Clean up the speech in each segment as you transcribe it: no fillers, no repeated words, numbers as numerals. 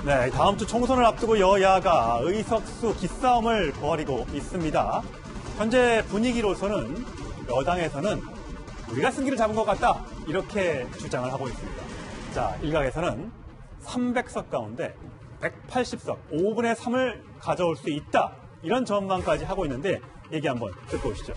네, 다음 주 총선을 앞두고 여야가 의석수 기싸움을 벌이고 있습니다. 현재 분위기로서는 여당에서는 우리가 승기를 잡은 것 같다 이렇게 주장을 하고 있습니다. 자, 일각에서는 300석 가운데 180석, 5분의 3을 가져올 수 있다 이런 전망까지 하고 있는데 얘기 한번 듣고 오시죠.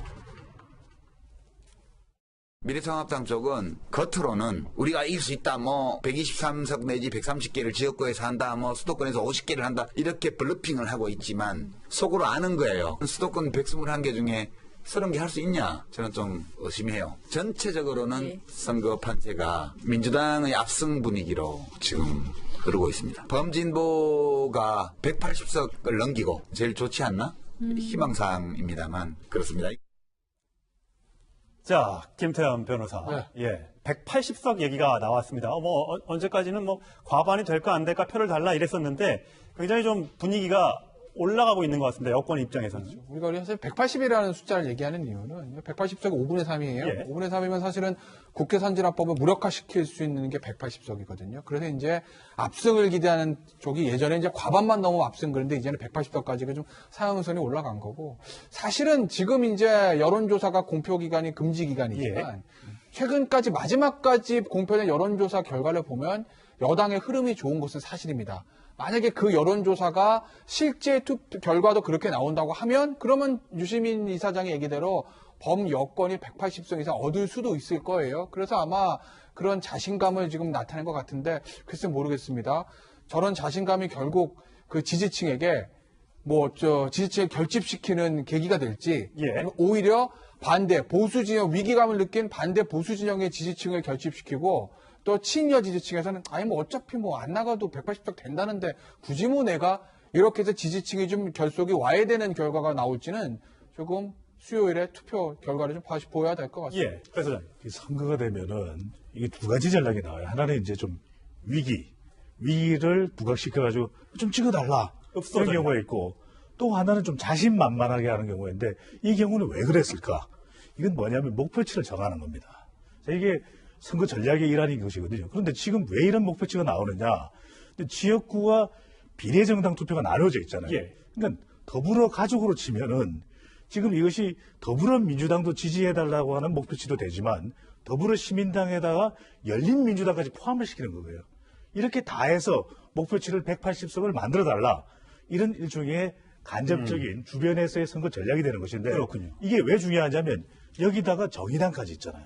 미래통합당 쪽은 겉으로는 우리가 이길 수 있다, 123석 내지 130개를 지역구에서 한다, 수도권에서 50개를 한다, 이렇게 블러핑을 하고 있지만 속으로 아는 거예요. 수도권 121개 중에 30개 할 수 있냐? 저는 좀 의심해요. 전체적으로는 선거 판세가 민주당의 압승 분위기로 지금 흐르고 있습니다. 범진보가 180석을 넘기고 제일 좋지 않나? 희망사항입니다만 그렇습니다. 자, 김태현 변호사. 예. 180석 얘기가 나왔습니다. 언제까지는 과반이 될까 안 될까 표를 달라 이랬었는데 굉장히 좀 분위기가 올라가고 있는 것 같습니다. 여권 입장에서는. 그렇죠. 우리가 사실 180이라는 숫자를 얘기하는 이유는 180석이 5분의 3이에요. 예. 5분의 3이면 사실은 국회 선진화법을 무력화시킬 수 있는 게 180석이거든요. 그래서 이제 압승을 기대하는 쪽이 예전에 이제 과반만 넘으면 압승 그런데 이제는 180석까지가 좀 상향선이 올라간 거고 사실은 지금 이제 여론조사가 공표 기간이 금지 기간이지만 최근까지 마지막까지 공표된 여론조사 결과를 보면 여당의 흐름이 좋은 것은 사실입니다. 만약에 그 여론조사가 실제 투표 결과도 그렇게 나온다고 하면 그러면 유시민 이사장의 얘기대로 범여권이 180석 이상 얻을 수도 있을 거예요. 그래서 아마 그런 자신감을 지금 나타낸 것 같은데 글쎄 모르겠습니다. 저런 자신감이 결국 그 지지층에게 지지층을 결집시키는 계기가 될지 오히려 반대 보수 진영 위기감을 느낀 반대 보수 진영의 지지층을 결집시키고 또 친여 지지층에서는 어차피 안 나가도 180석 된다는데 굳이 내가 이렇게 해서 지지층이 좀 결속이 와야 되는 결과가 나올지는 조금 수요일에 투표 결과를 좀 다시 보여야 될 것 같습니다. 예. 그래서 선거가 되면은 이게 두 가지 전략이 나와요. 하나는 이제 좀 위기를 부각시켜가지고 좀 찍어달라 그런 경우가 있고 또 하나는 좀 자신만만하게 하는 경우인데 이 경우는 왜 그랬을까? 이건 뭐냐면 목표치를 정하는 겁니다. 자, 이게 선거 전략의 일환인 것이거든요. 그런데 지금 왜 이런 목표치가 나오느냐? 지역구와 비례정당 투표가 나눠져 있잖아요. 그러니까 더불어 가족으로 치면은 지금 이것이 더불어민주당도 지지해달라고 하는 목표치도 되지만 더불어시민당에다가 열린민주당까지 포함을 시키는 거예요. 이렇게 다 해서 목표치를 180석을 만들어달라. 이런 일종의 간접적인 주변에서의 선거 전략이 되는 것인데 그렇군요. 이게 왜 중요하냐면 여기다가 정의당까지 있잖아요.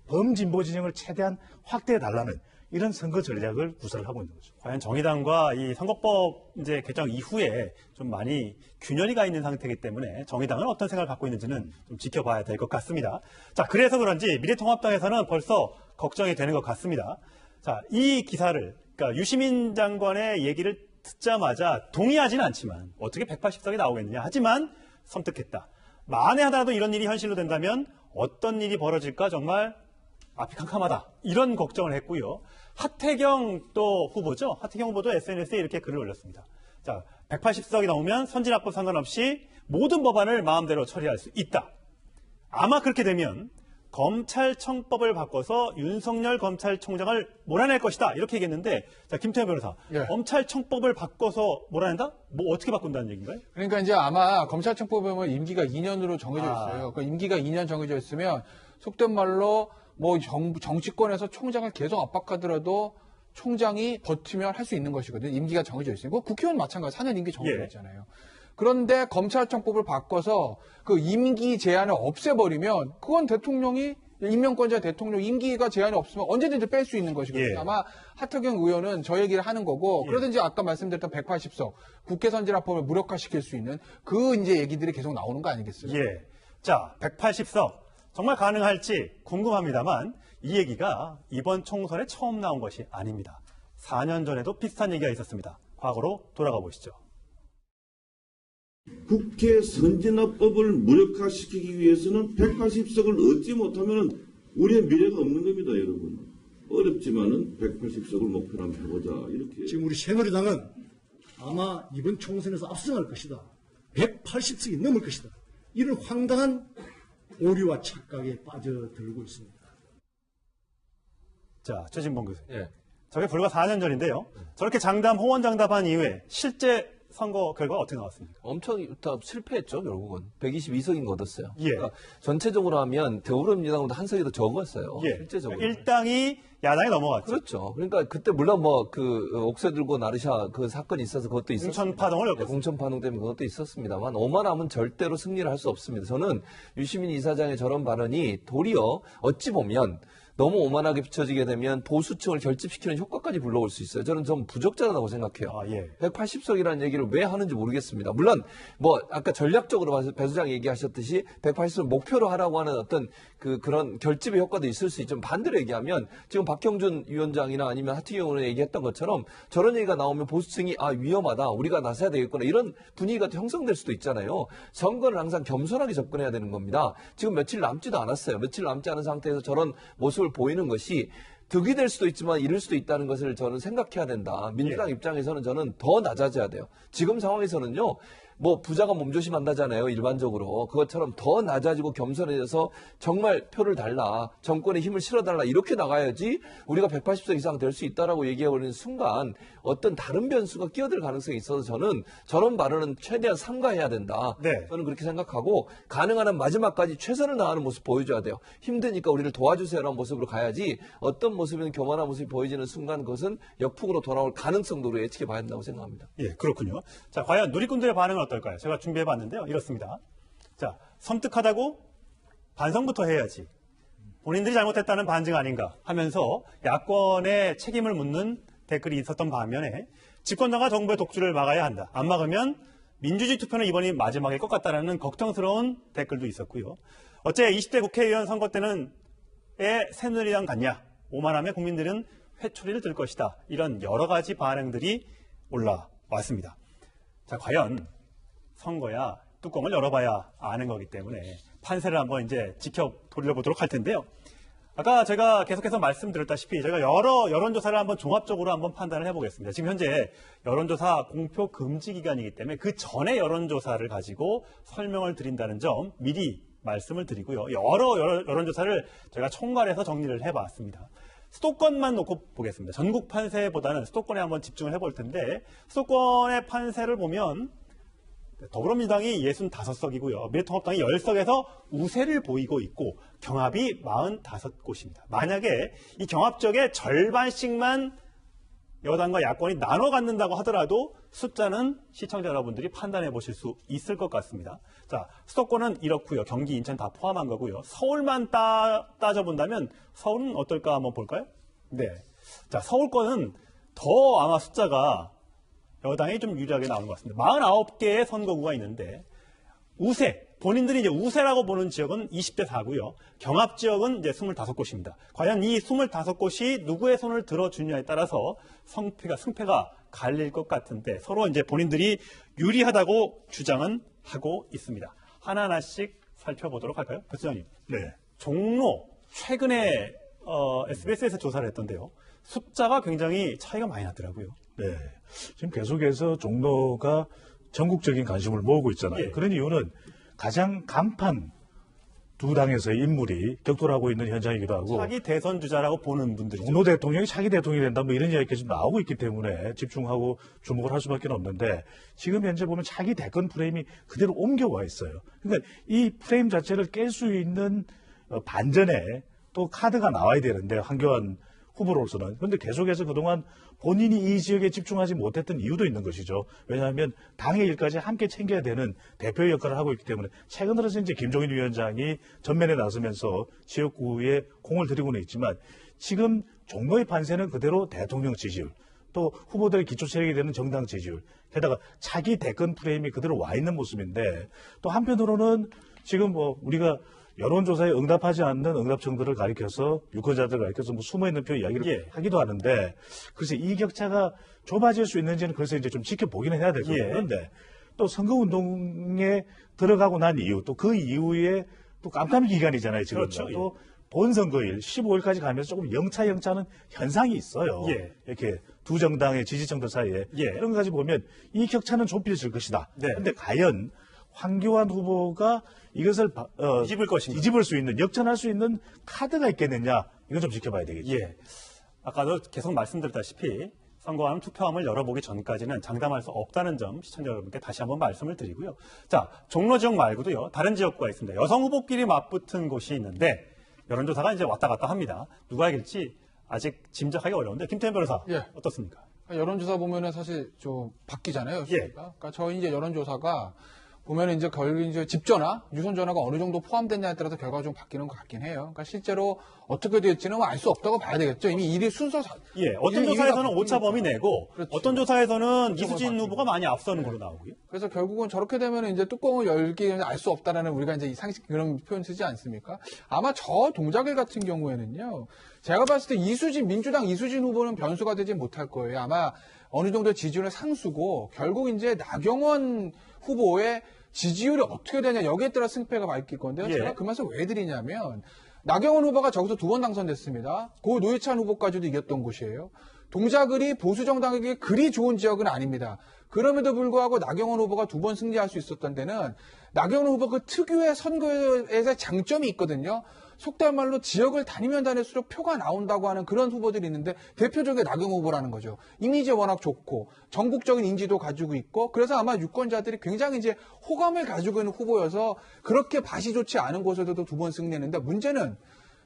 범진보 진영을 최대한 확대해달라는 이런 선거 전략을 구사를 하고 있는 거죠. 과연 정의당과 이 선거법 이제 개정 이후에 좀 많이 균열이 가 있는 상태이기 때문에 정의당은 어떤 생각을 갖고 있는지는 좀 지켜봐야 될 것 같습니다. 자, 그래서 그런지 미래통합당에서는 벌써 걱정이 되는 것 같습니다. 자, 이 기사를, 그러니까 유시민 장관의 얘기를 듣자마자 동의하지는 않지만 어떻게 180석이 나오겠느냐. 하지만 섬뜩했다. 만에 하나라도 이런 일이 현실로 된다면 어떤 일이 벌어질까 정말 앞이 캄캄하다. 이런 걱정을 했고요. 하태경 또 후보죠. 하태경 후보도 SNS에 이렇게 글을 올렸습니다. 자, 180석이 넘으면 선진화법 상관없이 모든 법안을 마음대로 처리할 수 있다. 아마 그렇게 되면 검찰청법을 바꿔서 윤석열 검찰총장을 몰아낼 것이다. 이렇게 얘기했는데, 자, 김태현 변호사. 검찰청법을 바꿔서 몰아낸다? 어떻게 바꾼다는 얘기인가요? 그러니까 이제 아마 검찰청법에 보면 임기가 2년으로 정해져 있어요. 그러니까 임기가 2년 정해져 있으면 속된 말로 정치권에서 총장을 계속 압박하더라도 총장이 버티면 할 수 있는 것이거든요. 임기가 정해져 있으니까. 국회의원 마찬가지 4년 임기 정해져 있잖아요. 그런데 검찰청법을 바꿔서 그 임기 제한을 없애버리면 그건 대통령이 임명권자 대통령 임기가 제한이 없으면 언제든지 뺄 수 있는 것이거든요. 아마 하태경 의원은 저 얘기를 하는 거고 그러든지 아까 말씀드렸던 180석 국회 선진화법을 무력화시킬 수 있는 그 이제 얘기들이 계속 나오는 거 아니겠어요? 자, 180석 정말 가능할지 궁금합니다만 이 얘기가 이번 총선에 처음 나온 것이 아닙니다. 4년 전에도 비슷한 얘기가 있었습니다. 과거로 돌아가 보시죠. 국회 선진화법을 무력화시키기 위해서는 180석을 얻지 못하면 우리의 미래가 없는 겁니다, 여러분. 어렵지만은 180석을 목표로 한번 해보자. 이렇게. 지금 우리 새누리당은 아마 이번 총선에서 압승할 것이다. 180석이 넘을 것이다. 이런 황당한 오류와 착각에 빠져들고 있습니다. 자, 최진봉 교수님. 저게 불과 4년 전인데요. 저렇게 장담, 호언장담한 이후에 실제 선거 결과가 어떻게 나왔습니까? 엄청 다 실패했죠, 결국은. 122석인 거 얻었어요. 예. 그러니까 전체적으로 하면 더불어민주당보다 한 석이 더 적었어요. 예. 실제적으로. 일당이 야당에 넘어갔죠. 그렇죠. 그러니까 그때 물론 뭐 옥새 들고 나르샤 그 사건이 있어서 그것도 있었습니다. 공천파동을 네, 엮었습니다. 공천파동 때문에 그것도 있었습니다만 오만하면 절대로 승리를 할 수 없습니다. 저는 유시민 이사장의 저런 발언이 도리어 어찌 보면 너무 오만하게 비춰지게 되면 보수층을 결집시키는 효과까지 불러올 수 있어요. 저는 좀 부적절하다고 생각해요. 아, 예. 180석이라는 얘기를 왜 하는지 모르겠습니다. 물론 뭐 아까 전략적으로 봐서 배 소장 얘기하셨듯이 180석 목표로 하라고 하는 어떤 그런 결집의 효과도 있을 수 있지만 반대로 얘기하면 지금 박형준 위원장이나 아니면 하트경 의원이 얘기했던 것처럼 저런 얘기가 나오면 보수층이 위험하다. 우리가 나서야 되겠구나. 이런 분위기가 형성될 수도 있잖아요. 선거는 항상 겸손하게 접근해야 되는 겁니다. 지금 며칠 남지도 않았어요. 며칠 남지 않은 상태에서 저런 모습을 보이는 것이 득이 될 수도 있지만 잃을 수도 있다는 것을 저는 생각해야 된다. 민주당 입장에서는 저는 더 낮아져야 돼요. 지금 상황에서는요. 뭐 부자가 몸조심한다잖아요. 일반적으로. 그것처럼 더 낮아지고 겸손해져서 정말 표를 달라. 정권에 힘을 실어달라. 이렇게 나가야지 우리가 180석 이상 될 수 있다라고 얘기해버리는 순간 어떤 다른 변수가 끼어들 가능성이 있어서 저는 저런 발언은 최대한 삼가해야 된다. 네. 저는 그렇게 생각하고 가능한 한 마지막까지 최선을 다하는 모습 보여줘야 돼요. 힘드니까 우리를 도와주세요라는 모습으로 가야지 어떤 모습이든 교만한 모습이 보여지는 순간 그것은 역풍으로 돌아올 가능성도 우리가 예측해 봐야 한다고 생각합니다. 예, 그렇군요. 자, 과연 누리꾼들의 반응은 어떨까요? 제가 준비해봤는데요. 이렇습니다. 자, 섬뜩하다고 반성부터 해야지. 본인들이 잘못했다는 반증 아닌가 하면서 야권의 책임을 묻는 댓글이 있었던 반면에 집권당과 정부의 독주를 막아야 한다. 안 막으면 민주주의 투표는 이번이 마지막일 것 같다라는 걱정스러운 댓글도 있었고요. 어째 20대 국회의원 선거 때는 새누리당 같냐? 오만하면 국민들은 회초리를 들 것이다. 이런 여러 가지 반응들이 올라왔습니다. 자, 과연 선거야 뚜껑을 열어봐야 아는 거기 때문에 판세를 한번 이제 돌려보도록 할 텐데요. 아까 제가 계속해서 말씀드렸다시피 제가 여러 여론조사를 한번 종합적으로 한번 판단을 해보겠습니다. 지금 현재 여론조사 공표 금지 기간이기 때문에 그 전에 여론조사를 가지고 설명을 드린다는 점 미리 말씀을 드리고요. 여러 여론조사를 제가 총괄해서 정리를 해봤습니다. 수도권만 놓고 보겠습니다. 전국 판세보다는 수도권에 한번 집중을 해볼 텐데 수도권의 판세를 보면 더불어민주당이 65석이고요. 미래통합당이 10석에서 우세를 보이고 있고 경합이 45곳입니다. 만약에 이 경합 지역의 절반씩만 여당과 야권이 나눠 갖는다고 하더라도 숫자는 시청자 여러분들이 판단해 보실 수 있을 것 같습니다. 자, 수도권은 이렇고요. 경기, 인천 다 포함한 거고요. 서울만 따져본다면 서울은 어떨까 한번 볼까요? 네. 자, 서울권은 더 아마 숫자가 여당이 좀 유리하게 나오는 것 같습니다. 49개의 선거구가 있는데 우세, 본인들이 이제 우세라고 보는 지역은 20대 4고요. 경합 지역은 이제 25곳입니다. 과연 이 25곳이 누구의 손을 들어주느냐에 따라서 승패가 갈릴 것 같은데 서로 이제 본인들이 유리하다고 주장은 하고 있습니다. 하나하나씩 살펴보도록 할까요? 교수장님. 네. 종로 최근에 SBS에서 조사를 했던데요. 숫자가 굉장히 차이가 많이 나더라고요. 네. 지금 계속해서 종로가 전국적인 관심을 모으고 있잖아요. 예. 그런 이유는 가장 간판 두 당에서의 인물이 격돌하고 있는 현장이기도 하고 차기 대선 주자라고 보는 분들이죠. 종로 대통령이 차기 대통령이 된다 뭐 이런 이야기가 지금 나오고 있기 때문에 집중하고 주목을 할 수밖에 없는데 지금 현재 보면 차기 대권 프레임이 그대로 옮겨와 있어요. 그러니까 이 프레임 자체를 깰 수 있는 반전에 또 카드가 나와야 되는데 황교안 후보로서는. 그런데 계속해서 그동안 본인이 이 지역에 집중하지 못했던 이유도 있는 것이죠. 왜냐하면 당의 일까지 함께 챙겨야 되는 대표의 역할을 하고 있기 때문에 최근 들어서 이제 김종인 위원장이 전면에 나서면서 지역구에 공을 들이고는 있지만 지금 종로의 판세는 그대로 대통령 지지율 또 후보들의 기초 세력이 되는 정당 지지율 게다가 차기 대권 프레임이 그대로 와 있는 모습인데 또 한편으로는 지금 뭐 우리가 여론조사에 응답하지 않는 응답청들을 가리켜서 유권자들을 가리켜서 뭐 숨어있는 표 이야기를 하기도 하는데 글쎄 이 격차가 좁아질 수 있는지는 글쎄 이제 좀 지켜보기는 해야 될 것 같아요. 그런데 또 선거운동에 들어가고 난 이후 또 그 이후에 또 깜깜이 기간이잖아요. 지금 그렇죠. 또 본선거일 15일까지 가면서 조금 영차는 현상이 있어요. 이렇게 두 정당의 지지층들 사이에 이런 것까지 보면 이 격차는 좁혀질 것이다. 그런데 과연 황교안 후보가 이것을 뒤집을 것인가? 뒤집을 수 있는 역전할 수 있는 카드가 있겠느냐 이건 좀 지켜봐야 되겠죠. 아까도 계속 말씀드렸다시피 선거와는 투표함을 열어보기 전까지는 장담할 수 없다는 점 시청자 여러분께 다시 한번 말씀을 드리고요. 자, 종로 지역 말고도요. 다른 지역구가 있습니다. 여성 후보끼리 맞붙은 곳이 있는데 여론조사가 이제 왔다 갔다 합니다. 누가 이길지 아직 짐작하기 어려운데 김태현 변호사 예. 어떻습니까? 여론조사 보면은 사실 좀 바뀌잖아요. 예. 그러니까 저희 이제 여론조사가 보면은 이제 결국 이제 집전화, 유선전화가 어느 정도 포함됐냐에 따라서 결과가 좀 바뀌는 것 같긴 해요. 그러니까 실제로 어떻게 될지는 알 수 없다고 봐야 되겠죠. 이미 일이 순서 예, 어떤 조사에서는 오차 범위 내고 그렇죠. 어떤 조사에서는 이수진 바뀌고. 후보가 많이 앞서는 걸로 나오고요. 그래서 결국은 저렇게 되면 이제 뚜껑을 열기 알 수 없다라는 우리가 이제 상식 그런 표현 쓰지 않습니까? 아마 저 동작일 같은 경우에는요. 제가 봤을 때 민주당 이수진 후보는 변수가 되지 못할 거예요. 아마 어느 정도 지지율은 상수고 결국 이제 나경원 후보의 지지율이 어떻게 되냐 여기에 따라 승패가 밝힐 건데요. 예. 제가 그 말씀 왜 드리냐면 나경원 후보가 저기서 2번 당선됐습니다. 고 노회찬 후보까지도 이겼던 곳이에요. 동작을이 보수 정당에게 그리 좋은 지역은 아닙니다. 그럼에도 불구하고 나경원 후보가 2번 승리할 수 있었던 데는 나경원 후보 그 특유의 선거에서 장점이 있거든요. 속된 말로 지역을 다니면 다닐수록 표가 나온다고 하는 그런 후보들이 있는데 대표적인 나경원 후보라는 거죠. 이미지 워낙 좋고 전국적인 인지도 가지고 있고 그래서 아마 유권자들이 굉장히 이제 호감을 가지고 있는 후보여서 그렇게 밭이 좋지 않은 곳에서도 2번 승리했는데 문제는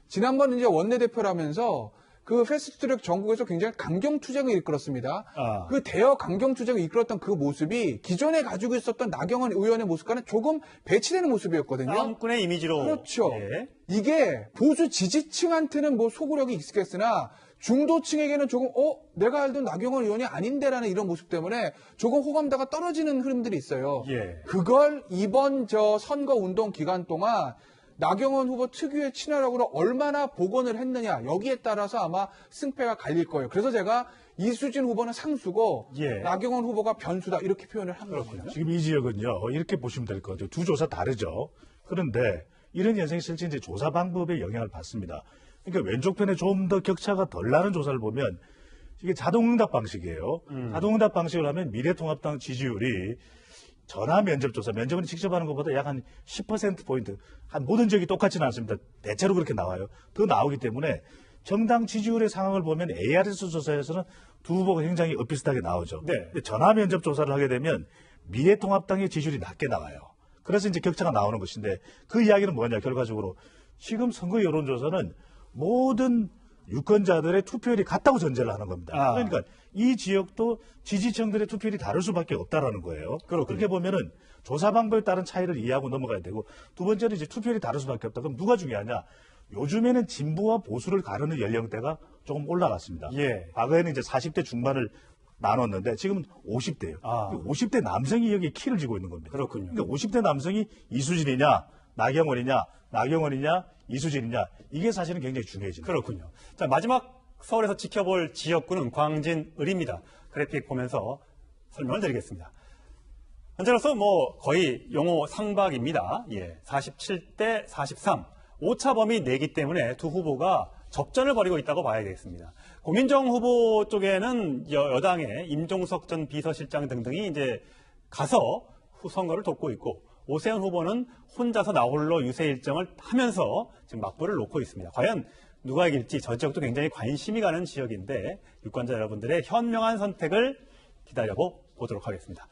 지난번 이제 원내대표라면서 그 패스트트랙 전국에서 굉장히 강경투쟁을 이끌었습니다. 그 대여 강경투쟁을 이끌었던 그 모습이 기존에 가지고 있었던 나경원 의원의 모습과는 조금 배치되는 모습이었거든요. 다음꾼의 이미지로. 그렇죠. 예. 이게 보수 지지층한테는 뭐 소구력이 익숙했으나 중도층에게는 조금 내가 알던 나경원 의원이 아닌데라는 이런 모습 때문에 조금 호감도가 떨어지는 흐름들이 있어요. 예. 그걸 이번 선거 운동 기간 동안 나경원 후보 특유의 친화력으로 얼마나 복원을 했느냐 여기에 따라서 아마 승패가 갈릴 거예요. 그래서 제가 이수진 후보는 상수고 예. 나경원 후보가 변수다 이렇게 표현을 한 거거든요. 지금 이 지역은요, 이렇게 보시면 될 것 같아요. 두 조사 다르죠. 그런데 이런 현상이 실제 이제 조사 방법에 영향을 받습니다. 그러니까 왼쪽 편에 좀 더 격차가 덜 나는 조사를 보면 이게 자동응답 방식이에요. 자동응답 방식을 하면 미래통합당 지지율이 전화 면접조사, 면접은 직접 하는 것보다 약 한 10%포인트, 한 모든 지역이 똑같지는 않습니다. 대체로 그렇게 나와요. 더 나오기 때문에 정당 지지율의 상황을 보면 ARS 조사에서는 두 후보가 굉장히 엇비슷하게 나오죠. 네. 근데 전화 면접 조사를 하게 되면 미래통합당의 지지율이 낮게 나와요. 그래서 이제 격차가 나오는 것인데 그 이야기는 뭐냐, 결과적으로. 지금 선거 여론조사는 모든 유권자들의 투표율이 같다고 전제를 하는 겁니다. 그러니까 이 지역도 지지층들의 투표율이 다를 수밖에 없다라는 거예요. 그렇게 보면은 조사 방법에 따른 차이를 이해하고 넘어가야 되고, 두 번째는 이제 투표율이 다를 수밖에 없다. 그럼 누가 중요하냐? 요즘에는 진보와 보수를 가르는 연령대가 조금 올라갔습니다. 예. 과거에는 이제 40대 중반을 나눴는데 지금은 50대예요. 50대 남성이 여기 키를 쥐고 있는 겁니다. 그렇군요. 그러니까 50대 남성이 이수진이냐, 나경원이냐, 이수진이냐, 이게 사실은 굉장히 중요해집니다. 그렇군요. 자, 마지막 서울에서 지켜볼 지역구는 광진을입니다. 그래픽 보면서 설명을 드리겠습니다. 현재로서 뭐 거의 용호 상박입니다. 예, 47대 43. 오차 범위 내기 때문에 두 후보가 접전을 벌이고 있다고 봐야 되겠습니다. 고민정 후보 쪽에는 여당의 임종석 전 비서실장 등등이 이제 가서 선거를 돕고 있고, 오세훈 후보는 혼자서 나홀로 유세 일정을 하면서 지금 막부를 놓고 있습니다. 과연 누가 이길지 저 지역도 굉장히 관심이 가는 지역인데 유권자 여러분들의 현명한 선택을 기다려보도록 하겠습니다.